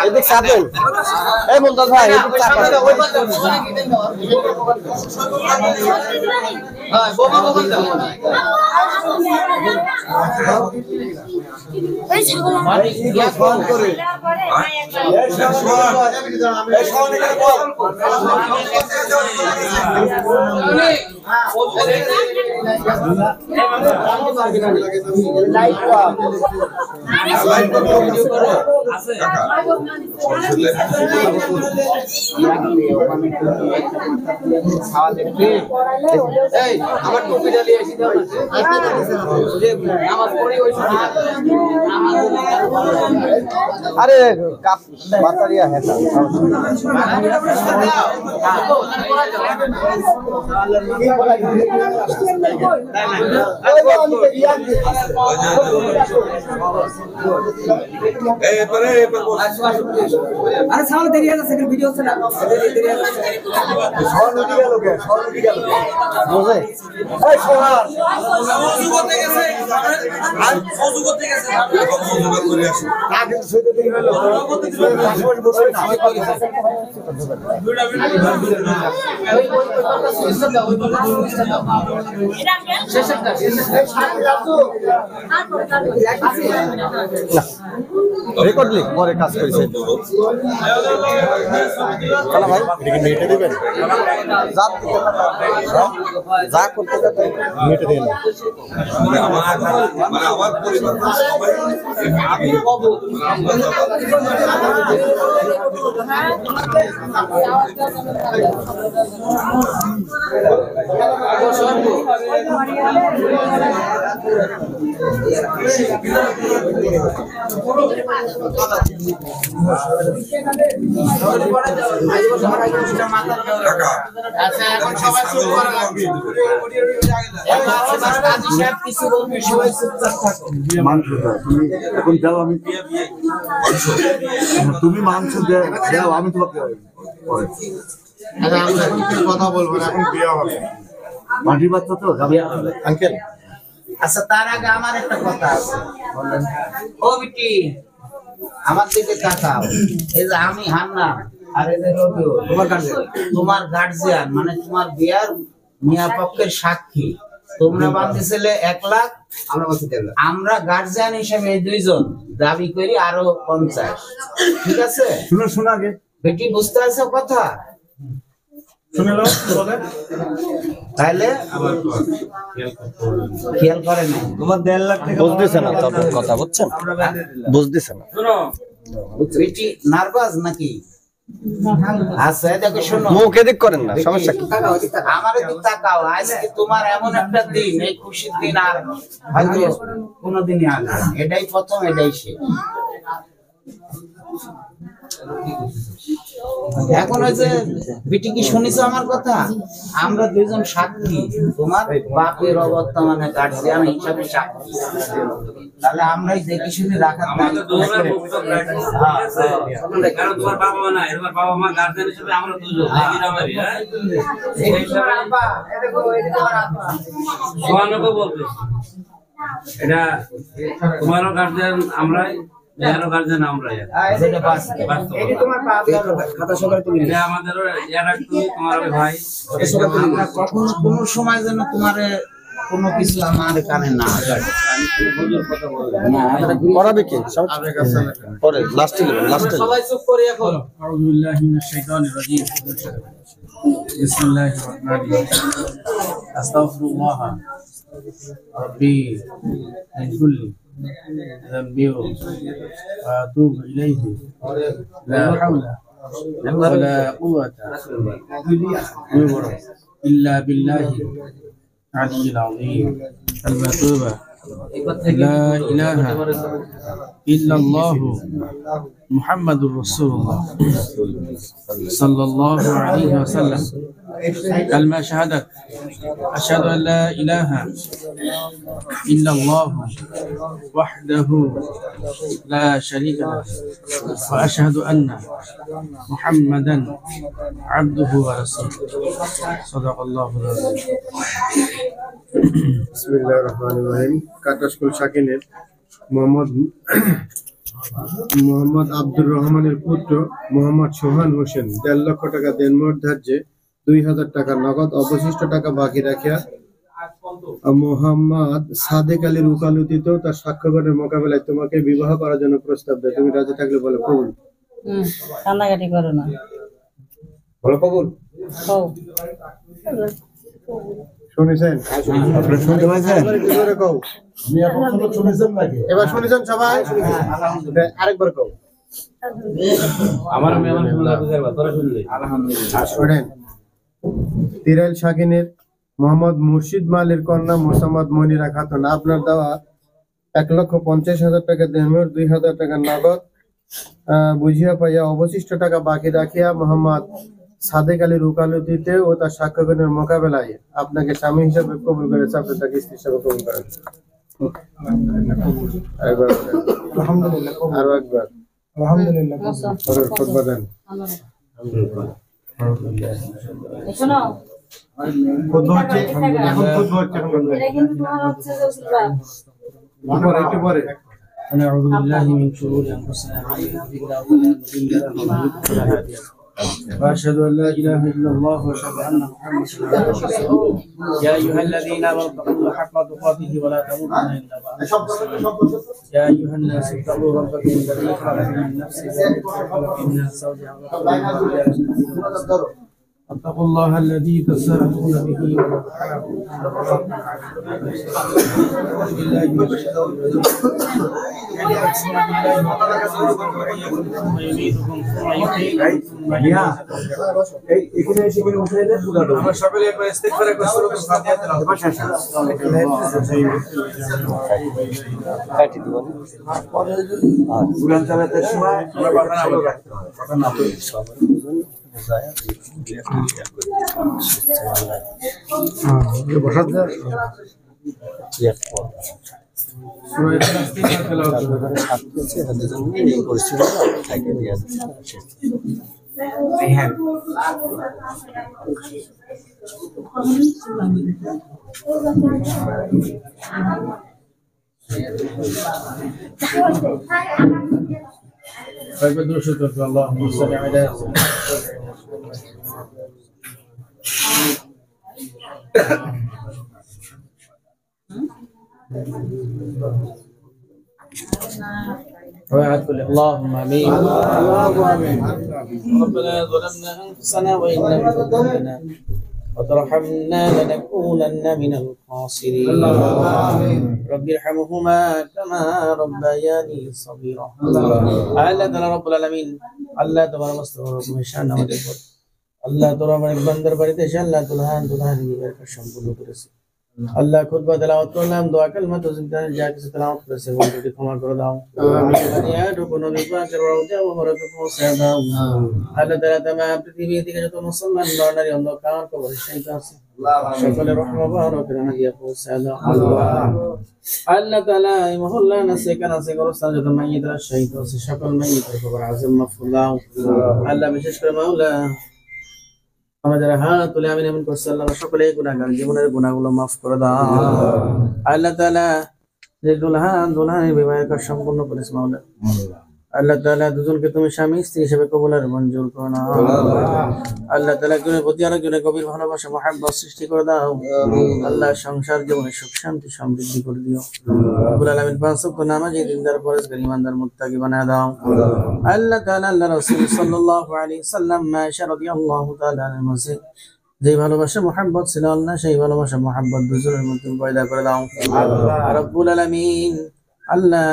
এদিক চাপেন এই মুমতাজ ভাই এদিক চাপেন হ্যাঁ বোমা বোমা দাও এই ছাগল মানে ইয়া ফোন করে এই শাওন এখানে বল লাইট ভিডিও করো আছে খাওয়া দেখতে এই আমার টুপিটা নিয়ে এসে দাও নামাজ পড়ি ওই সময় আরে কাপ বাতারিয়া হেতা আরে সামনে দেরি আছে ভিডিও হচ্ছে না দেরি আছে সর নদী গেল কে সর নদী গেল বুঝে এই সোনার সজু করতে গেছে আর সজু করতে গেছে সজু করে আসে না কিন্তু সেটা দেরি হলো পাসপোর্ট বসে না রেকর্ড লিখ পরে কাজ করেছে চলো ভাই এটা কি মেটে দিবেন যা করতে করতে মেটে দেন আমার পরিবার আচ্ছা এখন সবাই চুপ করা লাগবে কিছু বলবি সবাই চুপচাপ থাকো এখন যাও আমি তুমি মাংস দাও আমি তোমাকে আচ্ছা আমরা কথা বলবো এখন বিয়ে হবে মাটির বাচ্চা তো যাবে আঙ্কেল আচ্ছা তার আগে আমার একটা কথা আছে বলেন ও বিটি আমার দিকে তাকাও এই যে আমি হান্না আর এই যে রবিও তোমার গার্জিয়ান মানে তোমার বিয়ার মিয়া পক্ষের সাক্ষী তোমরা বাঁধতেছিলে 1 লাখ আমরা গার্জিয়ান হিসেবে এই দুইজন দাবি করি আরো 50 ঠিক আছে শুনো আগে বেটি বুঝতে পারছো কথা শুনেলো বলে তাইলে খেয়াল করে না তোমার 1.5 লাখ টাকা বুঝতেছ না তত কথা বুঝছেন বুঝতেছ না শুনো বেটি নার্ভাস নাকি আচ্ছা দেখো শোনো মুখ এদিক করেন না সমস্যা কি আমার দিক তাকাও আজকে তোমার এমন একটা দিন এই খুশির দিন আর হয়তো কোনোদিনই আসবে না। এটাই প্রথম এটাই শেষ এখন ওই যে বিটি কি শুনেছো আমার কথা আমরা দুইজন সাক্ষী তোমার বাপের অবর্তমানে গার্জিয়ান হিসাবে সাক্ষী তাহলে আমরাই দেখে শুনে রাখার কারণ তোমার বাবা মা না তোমার বাবা মা গার্জেন হিসেবে আমরা দুজন গ্রামেরই সোহানুকে বলতে এটা তোমারও গার্জেন আমরাই এরও গার্জেন আমরাই খাতা সবাই তুমি আমাদেরও এর একটু তোমার ভাই আমরা কখনো কোনো সময় যেন তোমার কোনো কিছু আমার কানে না করাবে কি পরে লাস্টে সবাই চুপ করে এখন আউযু বিল্লাহি মিনাশ শাইতানির রাজীম বিসমিল্লাহির রহমানির রহিম আস্তাগফিরুল্লাহ রাব্বি মিন কুল্লি ذنبي وأتوب إليه لا حول ولا قوة إلا بالله العلي العظيم المتوبة لا إله إلا الله محمد رسول الله صلى الله عليه وسلم كلمة شهادة أشهد أن لا إله إلا الله وحده لا شريك له وأشهد أن محمدا عبده ورسوله صدق الله العظيم বিসমিল্লাহির রহমানির রহিম কাটাশকুল শাকিনের মোহাম্মদ আব্দুর রহমানের পুত্র মোহাম্মদ সোহান হোসেন 1.5 লক্ষ টাকা দেনমোহর ধার্যে 2000 টাকা নগদ অবশিষ্ট টাকা বাকি রাখিয়া মোহাম্মদ সাদেক আলীর উকালতিত তার সাক্ষ্যগণের মোকাবেলায় তোমাকে বিবাহ করার জন্য প্রস্তাব দেয়, তুমি রাজি থাকলে বলো কবুল। কান্নাকাটি করো না, বলো কবুল। শুনেছেন? আপনারা শুনতে পাচ্ছেন? এবার শুনেছেন সবাই? আরেকবার কও। আমার মেহমান শুনলে বুঝাইবা, তোরা শুনলি শোনেন, তিরাইল শাকিনের মোহাম্মদ মুর্শিদ মালের কন্যা মোসাম্মদ মনিরা খাতুন আপনার দেওয়া 1,50,000 টাকা দেনমোহর 2000 টাকা নগদ বুঝিয়া পাইয়া অবশিষ্ট টাকা বাকি রাখিয়া মোহাম্মদ সাদেক আলীর উকালতিতে ও তার সাক্ষ্যগণের মোকাবেলায় আপনাকে স্বামী হিসেবে কবুল করেছে, আপনি তাকে স্ত্রী হিসেবে কবুল করেন। আরেকবার বলেন। আলহামদুলিল্লাহ। আরো একবার। আলহামদুলিল্লাহ। খুতবা দেন। শোনো, খুতবা হচ্ছে এখন, খুতবা হচ্ছে এখন। এটা কিন্তু তোমার হচ্ছে যে উসরাত। একটু পরে ونعوذ بالله من شرور انفسنا ومن سيئات اعمالنا واشهد ان لا اله الا الله واشهد ان محمدا رسول الله. يا ايها الذين امنوا اتقوا الله حق تقاته ولا تموتن الا وانتم مسلمون. يا ايها الناس اتقوا ربكم الذي خلقكم من نفس واحده وخلق منها زوجها اتقوا الله الذي تساءلون به والارحام আমরা সকলে একবার ইস্তিগফার করে সূরাতুল ফাতিহা তেলাওয়াত কুরআন তেলাওয়াতের সময় আমরা কথা না বলি। সূরা ইখলাস থেকে তেলাওয়াত একবার দুরূদ করতে আল্লাহুম্মা সাল্লি আলা وعد كل اللهم امين. ربنا ظلمنا انفسنا وان لم تغفر لنا وترحمنا لنكونن من الخاسرين. رب ارحمهما كما ربياني صغيرا. আল্লাহ তাআলা রব্বুল আলামিন, আল্লাহ তোমার মস্তরকম শান আমাদের উপর। আল্লাহ তোরা আমার বান্দার বাড়িতে এসে আল্লাহ দুলহান বিবাহের কাজ সম্পূর্ণ করেছে। আল্লাহ খুতবা তেলাওয়াত করলাম, দোয়া কালমা তো জিন্দান যা কিছু তেলাওয়াত করেছে বন্ধুটি ক্ষমা করে দাও। নবী পাকের রওজা মুবারকে পৌঁছে দাও। আল্লাহ তাআলা তামাম পৃথিবী থেকে যত মুসলমান নর নারী অন্ধকার কবরে শায়িত আছে সকলের রহমত বারাকাত দিয়ে পৌঁছে দাও। আল্লাহ তাআলা এই মহল্লা নাসে কানাসে গোরস্থান যত মাইয়িতরা শায়িত আছে সকল মাইয়িতের কবর আযম মাগফুর দাও। আল্লাহ বিশেষ করে মাওলা আমরা যারা হাত তুলে আমিন আমিন করছি আল্লাহ সকলে গুনাহগার, জীবনের গুনাহগুলো মাফ করে দাও। আল্লাহ তাআলা যে দুলহানের বিবাহের কাজ সম্পূর্ণ করেছে মাওলা, আল্লাহ তাআলা দুজনকে তুমি স্বামী স্ত্রী হিসেবে কবুল আর মঞ্জুর করো না। আল্লাহ তাআলা একজনের প্রতি আরেকজনের গভীর ভালোবাসা মহব্বত সৃষ্টি করে দাও। আল্লাহ সংসার জীবনে সুখ শান্তি সমৃদ্ধি করে দিও। রব্বুল আলামিন পাঁচ ওয়াক্ত নামাজি দিনদার পরেজগার ঈমানদার মুত্তাকি বানায় দাও। আল্লাহ তাআলা আল্লাহ রাসূল সাল্লাল্লাহু আলাইহি সাল্লাম মায়েশা রাদিয়াল্লাহু তাআলা আনহার মাঝে যে ভালোবাসা মহব্বত ছিল আল্লাহ সেই ভালোবাসা মহব্বত দুজনের মধ্যে পয়দা করে দাও। রব্বুল আলামিন আল্লাহ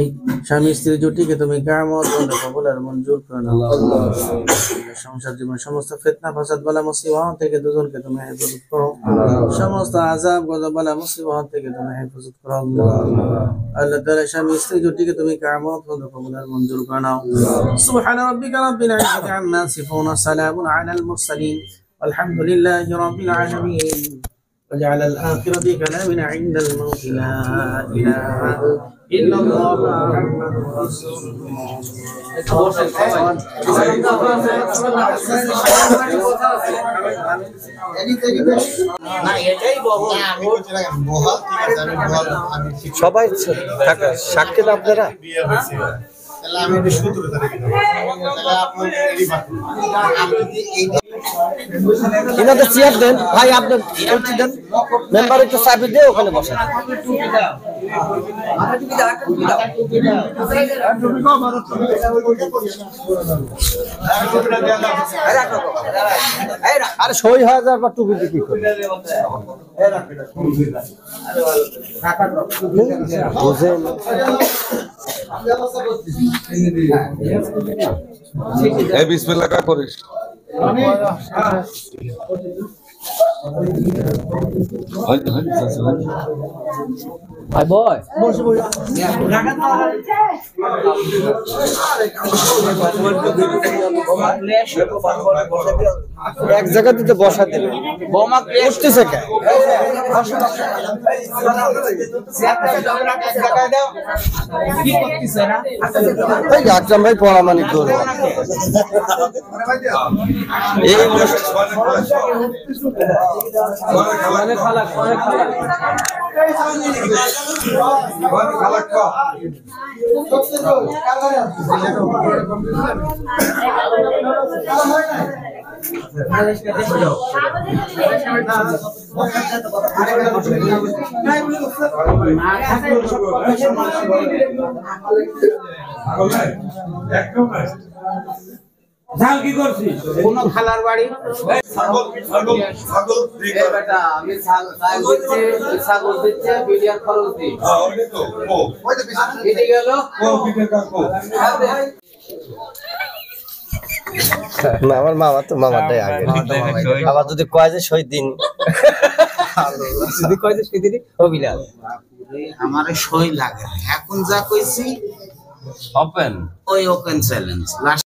এই স্বামী স্ত্রী জুটিকে তুমি কিয়ামত পর্যন্ত কবুল আর মঞ্জুর করে নাও। সংসার জীবন সমস্ত ফিতনা ফাসাদ বালা মুসিবত থেকে দুজনকে তুমি হেফাজত করো। সমস্ত আযাব গজব বালা মুসিবত থেকে তুমি হেফাজত করো। আল্লাহ তাআলা স্বামী স্ত্রী জুটিকে তুমি কিয়ামত পর্যন্ত কবুল আর মঞ্জুর করে নাও। সুবহান রাব্বিকা রাব্বিল ইজ্জাতি আম্মা ইয়াসিফুন, সালামুন আলাল মুরসালিন, আলহামদুলিল্লাহি রাব্বিল আলামিন। وجعل الآخرة كلامنا عند الموت لا إله إلا الله محمد رسول الله না এটাই বহু সবাই থাকা সাক্ষী আপনারা এনাদের চেয়ার দেন ভাই, আপনার দেন মেম্বার একটু চাবি দিয়ে ওখানে বসেন। আরে সই হয়ে যাওয়ার পর টুপি দিয়ে কি করবে? বুঝেন এই বিসমিল্লাহ কা করিস ভাই বয় এক জায়গাতে বসা দিল বোমা উঠতেছে কে? ওই আকরাম ভাই পরামানিক করবো এই ঝাল কি করছিস? কোন খালার বাড়ি আমি ছাগল দিচ্ছে বিডিআর খরচ দিই এদিকে গেল না আমার মামা তো মামাটাই আগে আবার যদি কয় যে শহীদ দিন যদি কয় যে শহীদ দিন অবিলাল আমার সই লাগে না। এখন যা কইছি ওপেন ওই ওপেন চ্যালেঞ্জ